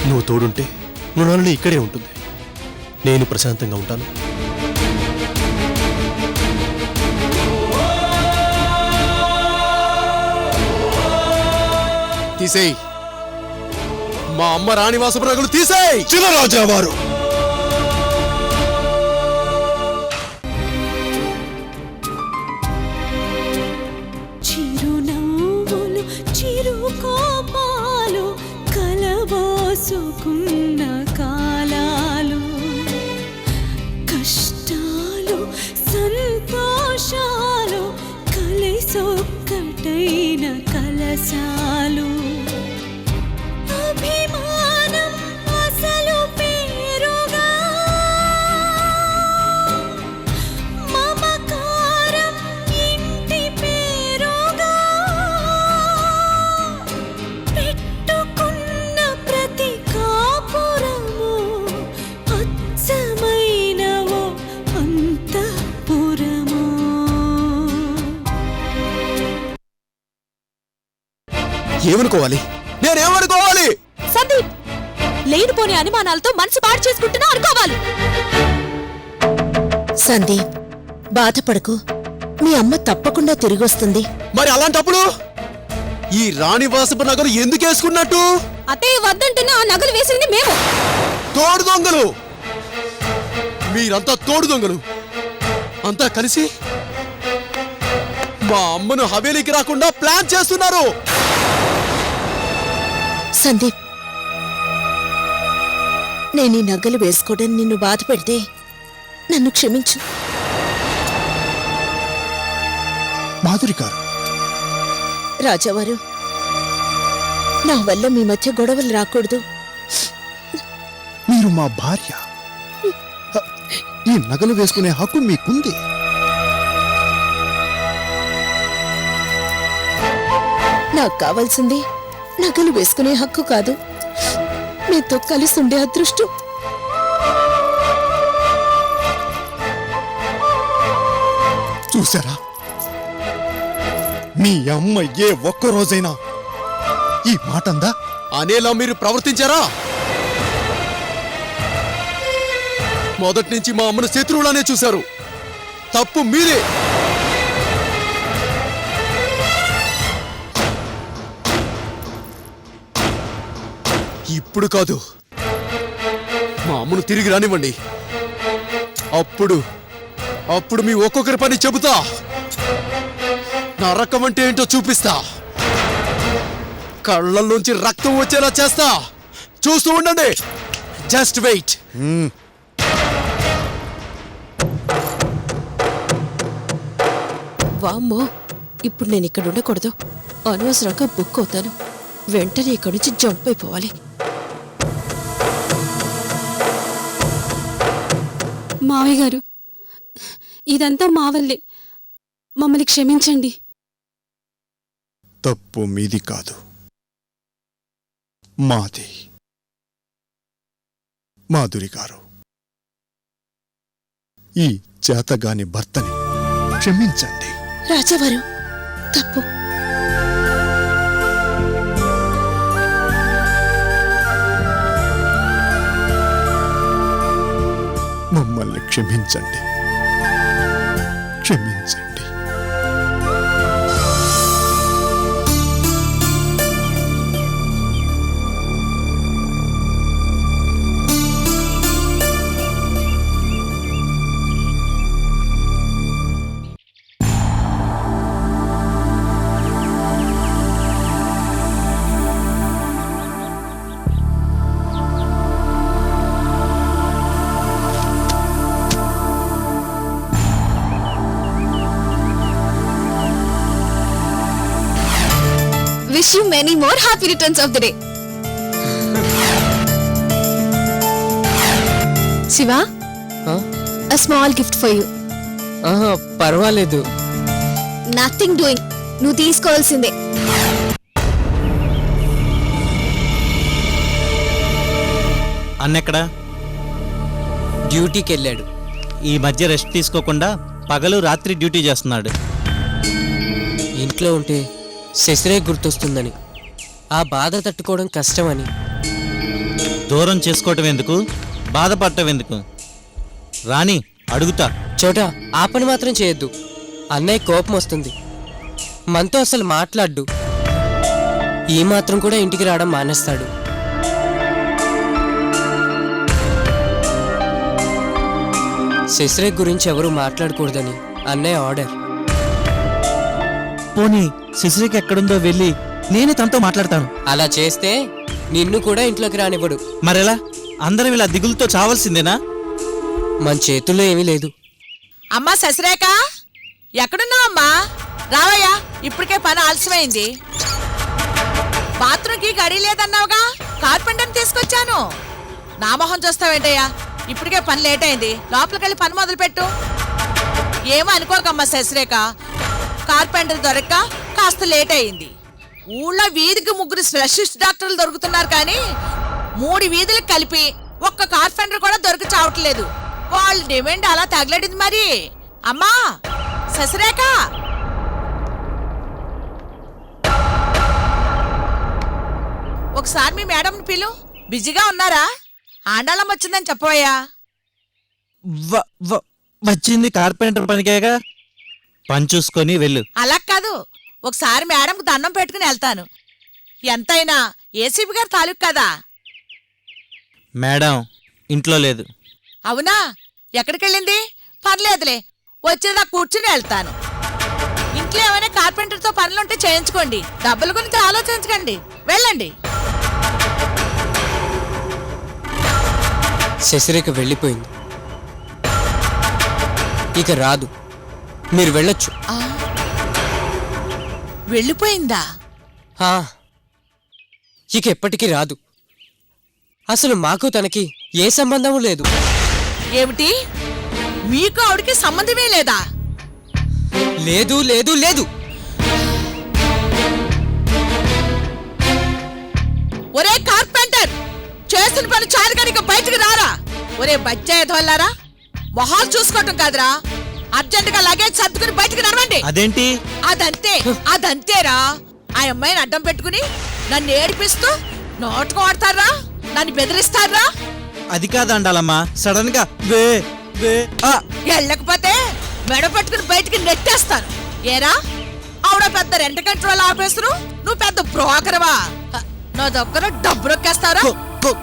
నువ్వు తోడుంటే మృణాలిని ఇక్కడే ఉంటుంది. నేను ప్రశాంతంగా ఉంటాను. తీసేయ్, మా అమ్మ రాణివాసపు నగలు తీసేయ్. చిన్నరాజా వారు చిరునవ్వులు చిరుకోపాలు కలబోసుకున్న కాలాలు, కష్టాలు సంతోషాలు కలిసొక్కటైన కలశాలు, అభిమానం అసలు పేరుగా, మమకారం ఇంటి పేరుగా, పెట్టుకున్న ప్రతి కాపురము అచ్చమైనవో అంతఃపురము. ఏమనుకోవాలి? నేనేమనుకోవాలి? సందీప్, లేనిపోని అనుమానాలతో మనసు పాడు చేసుకుంటున్నా అనుకోవాలి. సందీప్, బాధపడకు. మీ అమ్మ తప్పకుండా తిరిగొస్తుంది. మరి అలాంటప్పుడు ఈ రాణివాసపు నగలు ఎందుకు వేసుకున్నట్టు? అత్తయ్య వద్దంటున్నా ఆ నగలు వేసింది మేము. తోడు దొంగలు, మీరంతా తోడు దొంగలు. అంతా కలిసి మా అమ్మను హవేలీకి రాకుండా ప్లాన్ చేస్తున్నారు. సందీప్, నేను ఈ నగలు వేసుకోవడం నిన్ను బాధ పెడితే నన్ను క్షమించు. మాధురి గారు, రాజావారు, నా వల్ల మీ మధ్య గొడవలు రాకూడదు. మీరు మా భార్య. ఈ నగలు వేసుకునే హక్కు మీకుంది. నాకు కావాల్సింది నగలు వేసుకునే హక్కు కాదు, మీతో కలిసి ఉండే అదృష్టం. చూసారా, మీ అమ్మ ఏ ఒక్కరోజైనా ఈ మాట అందా? అనేలా మీరు ప్రవర్తించారా? మొదటి నుంచి మా అమ్మను శత్రువులానే చూశారు. తప్పు మీరే. ఇప్పుడు కాదు, మా అమ్మను తిరిగి రానివ్వండి. అప్పుడు మీ ఒక్కొక్కరి పని చెబుతా. నరకం అంటే ఏంటో చూపిస్తా. కళ్ళల్లోంచి రక్తం వచ్చేలా చేస్తా. చూస్తూ ఉండండి. Just wait. వామ్మో, ఇప్పుడు నేను ఇక్కడ ఉండకూడదు. అనవసరంగా బుక్ అవుతాను. వెంటనే ఇక్కడి నుంచి జంప్ అయిపోవాలి. మావయ్య గారు, ఇదంతా మా వల్లే. మమ్మల్ని క్షమించండి. తప్పు మీది కాదు, మాది. మాధురి గారు, ఈ చేతగాని భర్తని క్షమించండి. రాజావారు, తప్పు. మమ్మల్ని క్షమించండి, క్షమించండి. Wish you many more happy returns of the day. Shiva, a small gift for you. పర్వాలేదు. Nothing doing. నువ్వు తీసుకోవాల్సిందే. అన్నెక్కడా? డ్యూటీకి వెళ్ళాడు. ఈ మధ్య రెస్ట్ తీసుకోకుండా పగలు రాత్రి డ్యూటీ చేస్తున్నాడు. ఇంట్లో ఉంటే శశిరే గుర్తొస్తుందని, ఆ బాధ తట్టుకోవడం కష్టమని దూరం చేసుకోవటం ఎందుకు, బాధపడటం ఎందుకు? రాణి, అడుగుతా. చోట ఆ పని మాత్రం చేయొద్దు. అన్నయ్య కోపం వస్తుంది. మనతో అసలు మాట్లాడ్డు. ఈ మాత్రం కూడా ఇంటికి రావడం మానేస్తాడు. శశిరేఖ గురించి ఎవరు మాట్లాడకూడదని అన్నయ్య ఆర్డర్. పోనీ శశిరేఖ ఎక్కడుందో వెళ్ళి నేనే తనతో మాట్లాడతాను. అలా చేస్తే నిన్ను కూడా ఇంట్లోకి రానివ్వడు. మరెలా? అందరం ఇలా దిగులుతో చావాల్సిందేనా? మన చేతుల్లో ఏమీ లేదు. అమ్మా శశిరేఖ, ఎక్కడున్నావమ్మా? రావయ్యా, ఇప్పటికే పని ఆలస్యమైంది. బాత్రూమ్కి గడి లేదన్నావుగా, కార్పెంటర్ని తీసుకొచ్చాను. నా మొహం చూస్తావేంటయ్యా? ఇప్పటికే పని లేట్ అయింది, లోపలికెళ్ళి పని మొదలు పెట్టు. ఏమో అనుకోకమ్మా శశిరేఖ, కార్పెంటర్ దొరక్క కాస్త లేట్ అయింది. ఊళ్ళో వీధికి 3 స్పెషలిస్ట్ డాక్టర్లు దొరుకుతున్నారు, కానీ 3 వీధులకు కలిపి ఒక్క కార్పెంటర్ కూడా దొరికి చావట్లేదు. వాళ్ళ డిమాండ్ అలా తగలడింది మరి. అమ్మా శశిరేఖ, ఒకసారి మీ మేడంని పిలు. బిజీగా ఉన్నారా? ఆండాళం వచ్చిందని చెప్పవయ్యా. వచ్చింది కార్పెంటర్ పనికేగా, పని చూసుకొని వెళ్ళు. అలా కాదు, ఒకసారి మేడంకు దండం పెట్టుకుని వెళ్తాను. ఎంతైనా ఏసీపీ గారు తాలూకు కదా. మేడం ఇంట్లో లేదు. అవునా? ఎక్కడికెళ్ళింది? పర్లేదులే, వచ్చేదా కూర్చుని వెళ్తాను. ఇంట్లో ఏమైనా కార్పెంటర్తో పనులుంటే చేయించుకోండి, డబ్బుల గురించి ఆలోచించకండి. వెళ్ళండి. శశిరేఖ వెళ్ళిపోయింది, ఇక రాదు. మీరు వెళ్ళొచ్చు. వెళ్ళిపోయిందా? ఇక ఎప్పటికీ రాదు. అసలు మాకు తనకి ఏ సంబంధము లేదు. ఏమిటి? మీకు ఆవిడికి సంబంధమే లేదా? లేదు లేదు లేదు. ఒరే కార్పెంటర్, చేసిన పని చాలు కనుక బయటకు రారా. ఒరే బచ్చాయతోళ్ళారా, మొహాలు చూసుకోవటం కాదురా, అర్జెంటుగా లగేజ్ సర్దుకుని బయటకు నడవండి. అదేంటి? అదంతేరా. ఆ అమ్మాయిని అడ్డం పెట్టుకుని నన్ను ఏడిపిస్తూ నోటుకు వాడతారా, నన్ను బెదిరిస్తారా? అది కాదండాలమ్మా, సడన్ గా వే వే వెళ్ళకపోతే మెడ పట్టుకుని బయటికి నెట్టేస్తాను. ఏరా, ఆవిడ పెద్ద రెంట్ కంట్రోల్ ఆఫీసరు, నువ్వు పెద్ద బ్రోకర్వా? నా దగ్గర డబ్బు నొక్కేస్తారా?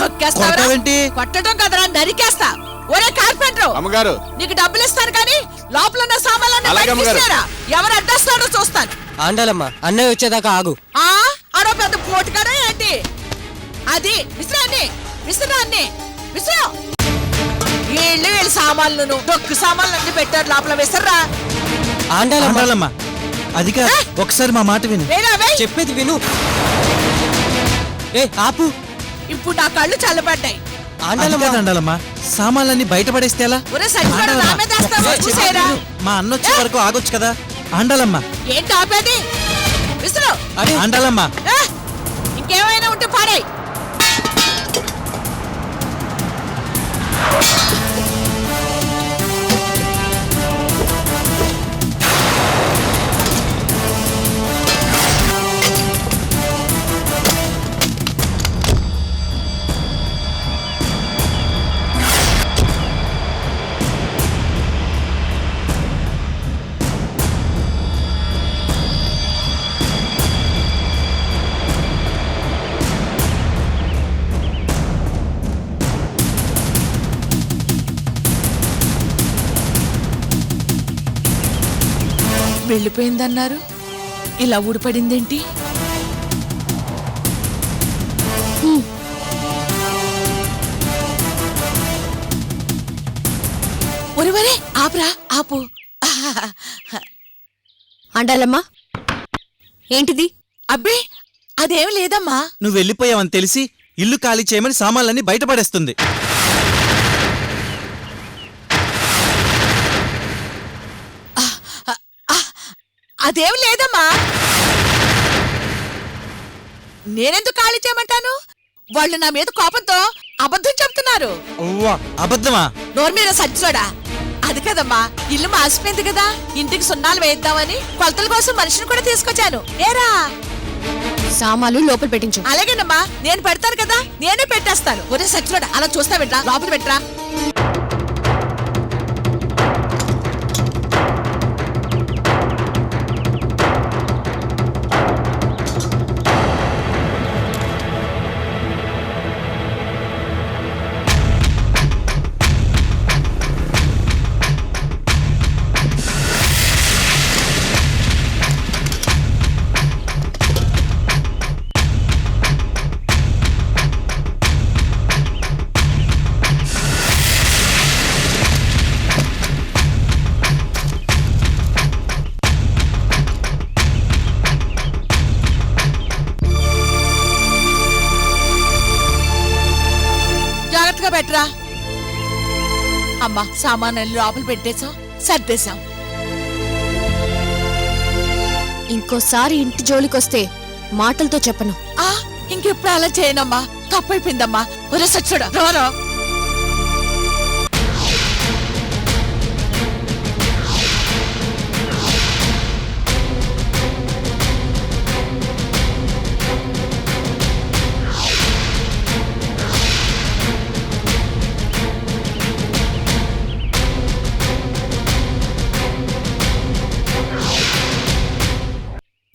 నొక్కేస్తావరా? కొట్టడం కదరా, నరికేస్తా. ఒరే కార్పెంటర్, అమ్మగారు నీకు డబ్బులు ఇస్తాను, కానీ లోపల ఉన్న సామాన్లన్నీ బయటికి తీసేయరా. ఎవరు అడ్డేస్తాడో చూస్తాను. ఆండాలమ్మ, అన్నయ్య వచ్చేదాకా ఆగు. ఆడో పెద్ద పోటుకాడా ఏంటి? అది విసిరాన్ని, విసిరాన్ని, విసిరా. వీళ్ళు సామాన్లను, డొక్కు సామాన్లు అన్ని పెట్టారు లోపల, విసర్రా. ఆండాలమ్మ, అది కాదు, ఒకసారి మా మాట విను. చెప్పేది విను. ఏ ఆపు. ఇప్పుడు నా కళ్ళు చల్లబడ్డాయి. ఆండాలమ్మ, సామాన్లన్నీ బయటపడేస్తే ఎలా? మా అన్న వచ్చే వరకు ఆగొచ్చు కదా. ఆండాలమ్మ, ఏంటి ఆపేది? విసురు. ఆండాలమ్మ, ఇంకేమైనా ఉంటే పారాయి. వెళ్ళిపోయిందన్నారు, ఇలా ఊడిపడిందేంటి? ఒరివరే ఆపురా, ఆపు. అండాలమ్మా, ఏంటిది? అబ్బే అదేం లేదమ్మా. నువ్వు వెళ్ళిపోయావని తెలిసి ఇల్లు ఖాళీ చేయమని సామాన్లన్నీ బయటపడేస్తుంది. అదేం లేదమ్మా. నేనెందుకు ఖాళీ చేయమంటాను? వాళ్ళు నా మీద కోపంతో అబద్ధం చెప్తున్నారు. అబద్ధమా? నోరు మీద సచ్చిచోడా. అది కదమ్మా, ఇల్లు మాసిపోయింది కదా, ఇంటికి సున్నాలు వేయిద్దామని కొలతల కోసం మనిషిని కూడా తీసుకొచ్చాను. ఏరా సామాన్లు లోపల పెట్టించు. అలాగేనమ్మా, నేను పెడతాను కదా, నేనే పెట్టేస్తాను. ఒరే సచ్చినోడా, అలా చూస్తావేంట్రా? లోపల పెట్టరా. జాగ్రత్తగా పెట్టరా. అమ్మా, సామాన్లు లోపల పెట్టేశాం, సర్దేశాం. ఇంకోసారి ఇంటి జోలికొస్తే మాటలతో చెప్పను. ఇంకెప్పుడు అలా చేయనమ్మా, తప్పైపోయిందమ్మా. ఒరే సచ్చుడా, రోరో.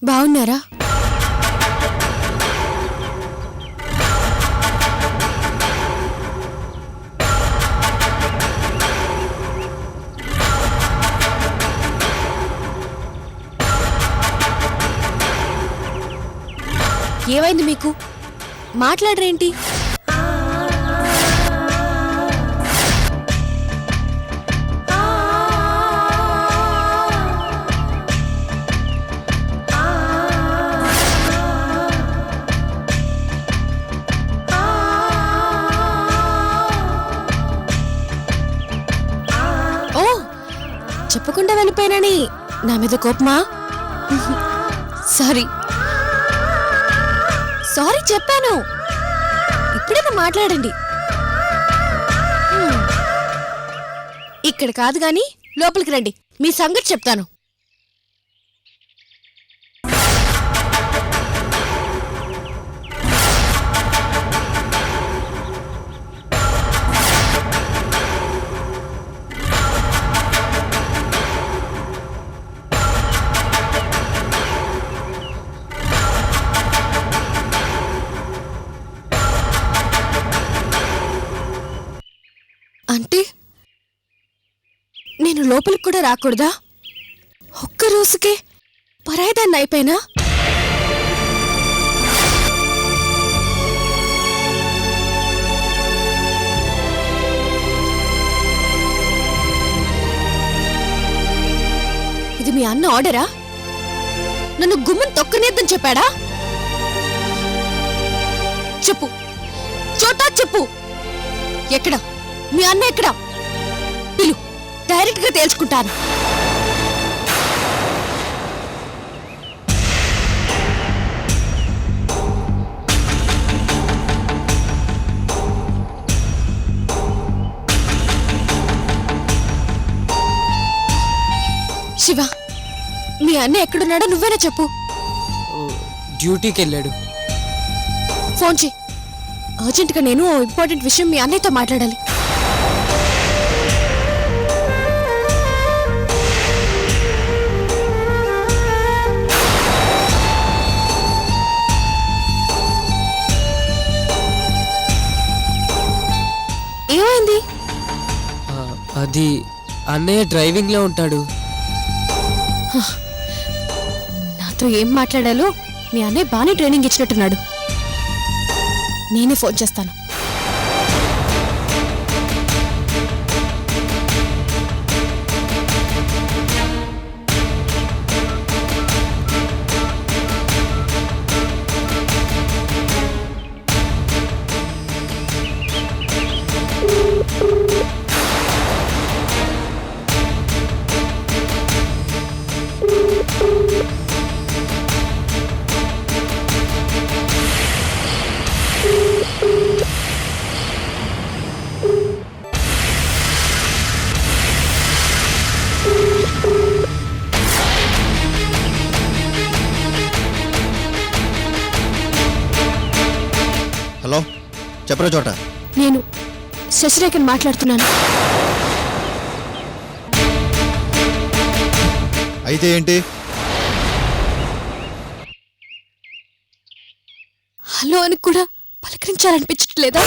బాగున్నారా? ఏమైంది మీకు? మాట్లాడరేంటి? ఓ, చెప్పకుండా వెళ్ళిపోయానని నా మీద కోపమా? సారీ సారీ చెప్పాను. ఇప్పుడైనా మాట్లాడండి. ఇక్కడ కాదు గాని లోపలికి రండి, మీ సంగతి చెప్తాను. అంటే నేను లోపలికి కూడా రాకూడదా? ఒక్క రోజుకే పరాయిదాన్ని అయిపోయినా? ఇది మీ అన్న ఆర్డరా? నన్ను గుమ్మం తొక్కనేద్దని చెప్పాడా? చెప్పు చోటా, చెప్పు. ఎక్కడ మీ అన్న? ఎక్కడ? పిలు, డైరెక్ట్ గా తేల్చుకుంటాను. శివ, మీ అన్న ఎక్కడున్నాడో నువ్వేనా చెప్పు. డ్యూటీకి వెళ్ళాడు. ఫోన్ చేయి. అర్జెంటుగా నేను ఓ ఇంపార్టెంట్ విషయం మీ అన్నయ్యతో మాట్లాడాలి. ఏమైంది? అది అన్నయ్య డ్రైవింగ్ లో ఉంటాడు. నాతో ఏం మాట్లాడాలో మీ అన్నయ్య బాగానే ట్రైనింగ్ ఇచ్చినట్టున్నాడు. నేనే ఫోన్ చేస్తాను. చెప్పరా చోట. నేను శశిరేఖని మాట్లాడుతున్నాను. అయితే ఏంటి? హలో అని కూడా పలకరించాలనిపించట్లేదా?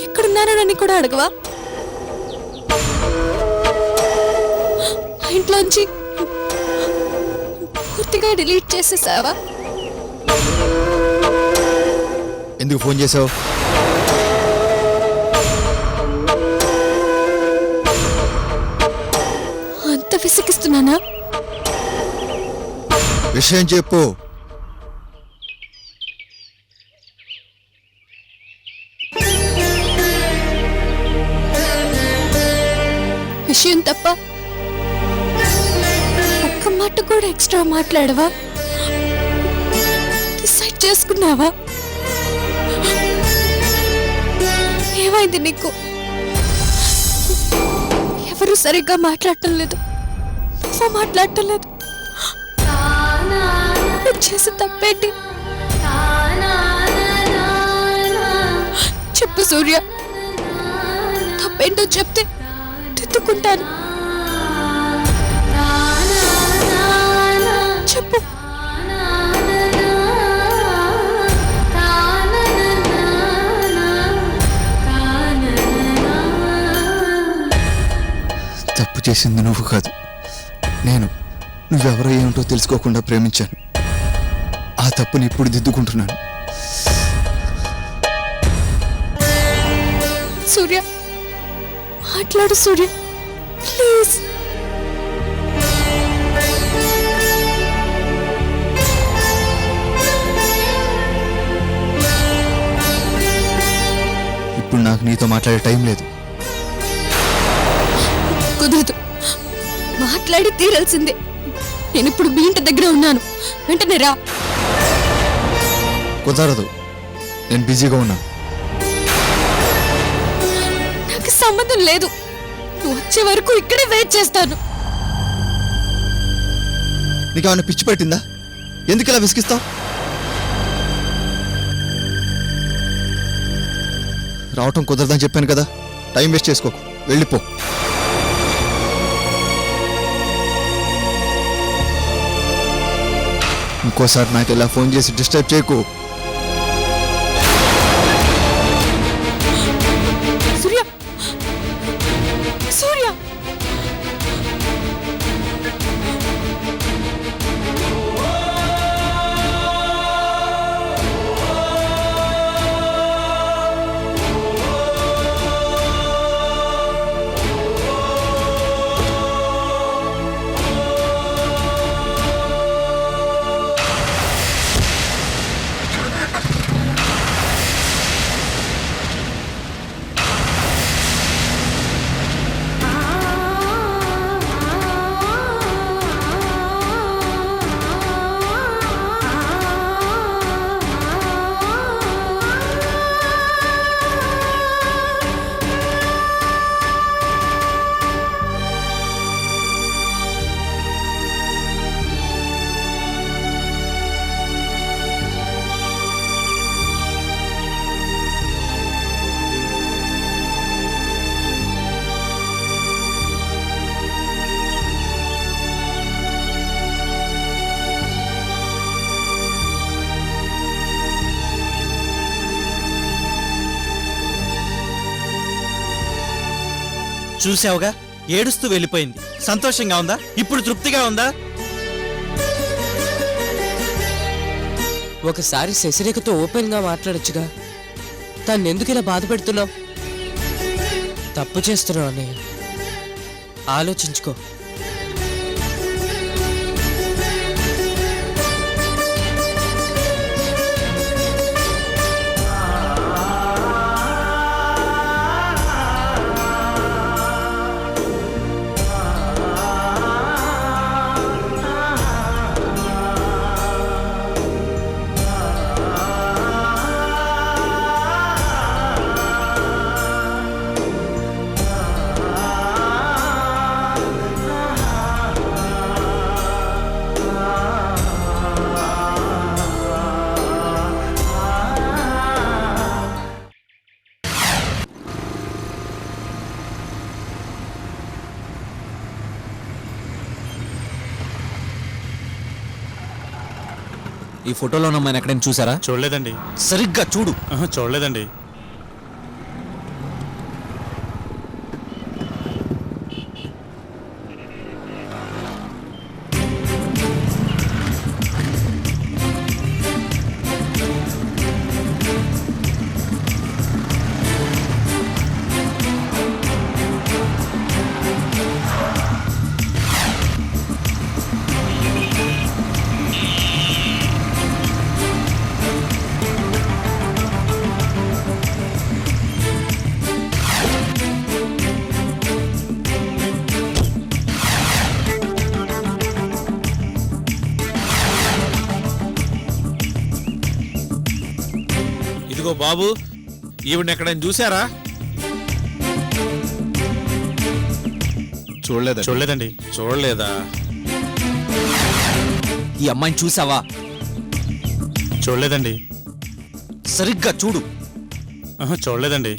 ఎక్కడున్నానని కూడా అడగవా? మా ఇంట్లోంచి పూర్తిగా డిలీట్ చేసేసావా? ఎందుకు ఫోన్ చేసావు? అంత విసిగిస్తున్నానా? విషయం చెప్పు. విషయం తప్ప ఒక్క మాట కూడా ఎక్స్ట్రా మాట్లాడవా? డిసైడ్ చేసుకున్నావా? ఏమైంది నీకు? ఎవరు సరిగ్గా మాట్లాడటం లేదు, నువ్వు మాట్లాడటం లేదు. నువ్వు చేసే తప్పేంటి? చెప్పు సూర్య, తప్పేంటో చెప్తే దిద్దుకుంటాను. చెప్పు. తప్పు చేసింది నువ్వు కాదు, నేను. నువ్వెవరో ఏమిటో తెలుసుకోకుండా ప్రేమించాను. ఆ తప్పుని ఇప్పుడు దిద్దుకుంటున్నాను. సూర్య, మాట్లాడు సూర్య, ప్లీజ్. ఇప్పుడు నాకు నీతో మాట్లాడే టైం లేదు. కుదరదు, మాట్లాడి తీరాల్సిందే. నేను ఇప్పుడు మీ ఇంటి దగ్గర ఉన్నాను, వెంటనే రా. కుదరదు, నేను బిజీగా ఉన్నాను. నాకు సంబంధం లేదు. నువ్వు వచ్చే వరకు ఇక్కడే వెయిట్ చేస్తాను. నీకేమైనా పిచ్చి పట్టిందా? ఎందుకు ఇలా విసిగిస్తావు? రావటం కుదరదని చెప్పాను కదా, టైం వేస్ట్ చేసుకోకు, వెళ్ళిపో. ఇంకోసారి నాకు ఇలా ఫోన్ చేసి డిస్టర్బ్ చేయకు. సూర్య, సూర్య, చూసావుగా, ఏడుస్తూ వెళ్ళిపోయింది. సంతోషంగా ఉందా? ఇప్పుడు తృప్తిగా ఉందా? ఒకసారి శశిరేఖతో ఓపెన్ గా మాట్లాడొచ్చుగా. తను ఎందుకు ఇలా బాధ పెడుతున్నావు? తప్పు చేస్తున్నావు అన్నయ్య, ఆలోచించుకో. ఈ ఫోటోలో ఉన్న అమ్మాయిని ఎక్కడైనా చూసారా? చూడలేదండి. సరిగ్గా చూడు. చూడలేదండి. ఇదిగో బాబు, ఈవిడ ఎక్కడైనా చూసారా? చూడలేదండి. చూడలేదా? ఈ అమ్మాయిని చూసావా? చూడలేదండి. సరిగ్గా చూడు. చూడలేదండి.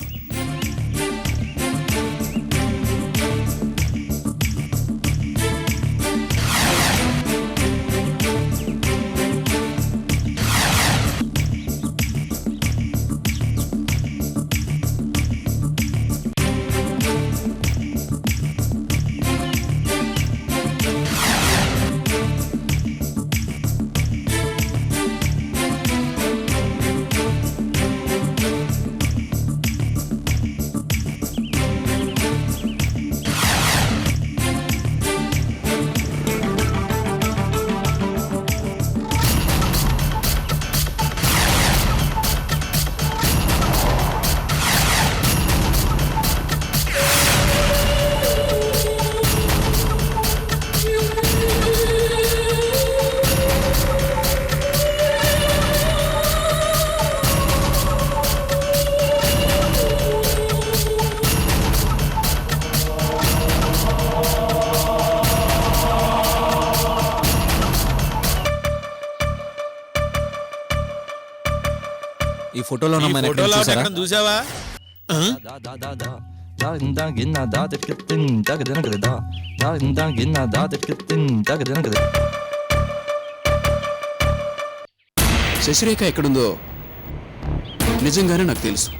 ఈ ఫోటోలో ఉన్న ఈ అమ్మాయిని ఫోటోలో ఎక్కడైనా చూసారా? ఎక్కడైనా చూసావా? శశిరేఖ ఎక్కడుందో నిజంగానే నాకు తెలుసు.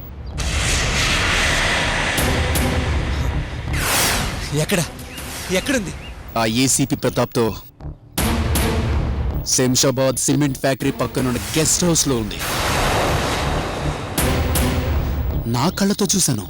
ఎక్కడుంది? ఆ ఏసీపీ ప్రతాప్తో శంషాబాద్ సిమెంట్ ఫ్యాక్టరీ పక్కనున్న గెస్ట్ హౌస్ లో ఉంది. నా కళ్ళతో చూశాను.